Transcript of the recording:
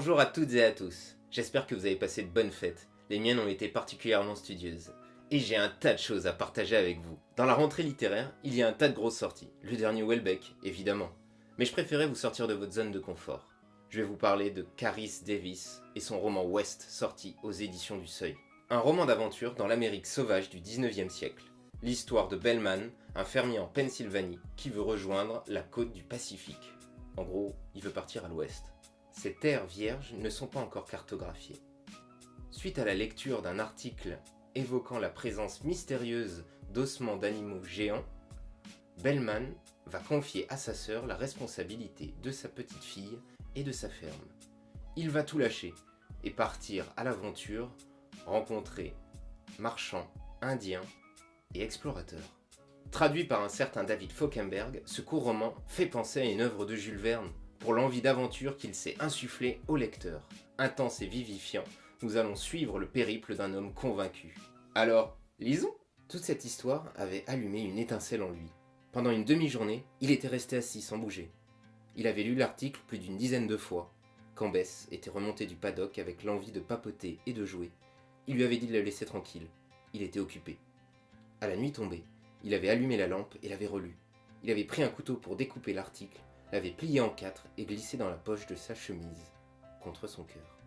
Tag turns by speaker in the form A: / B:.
A: Bonjour à toutes et à tous, j'espère que vous avez passé de bonnes fêtes, les miennes ont été particulièrement studieuses. Et j'ai un tas de choses à partager avec vous. Dans la rentrée littéraire, il y a un tas de grosses sorties, le dernier Houellebecq, évidemment. Mais je préférais vous sortir de votre zone de confort. Je vais vous parler de Caris Davis et son roman West sorti aux éditions du Seuil. Un roman d'aventure dans l'Amérique sauvage du 19e siècle. L'histoire de Bellman, un fermier en Pennsylvanie qui veut rejoindre la côte du Pacifique. En gros, il veut partir à l'ouest. Ces terres vierges ne sont pas encore cartographiées. Suite à la lecture d'un article évoquant la présence mystérieuse d'ossements d'animaux géants, Bellman va confier à sa sœur la responsabilité de sa petite fille et de sa ferme. Il va tout lâcher et partir à l'aventure, rencontrer marchands, indiens et explorateurs. Traduit par un certain David Falkenberg, ce court roman fait penser à une œuvre de Jules Verne pour l'envie d'aventure qu'il s'est insufflée au lecteur. Intense et vivifiant, nous allons suivre le périple d'un homme convaincu. Alors, lisons. Toute cette histoire avait allumé une étincelle en lui. Pendant une demi-journée, il était resté assis sans bouger. Il avait lu l'article plus d'une dizaine de fois. Quand Bess était remonté du paddock avec l'envie de papoter et de jouer, il lui avait dit de le laisser tranquille. Il était occupé. À la nuit tombée, il avait allumé la lampe et l'avait relu. Il avait pris un couteau pour découper l'article, l'avait plié en 4 et glissé dans la poche de sa chemise, contre son cœur.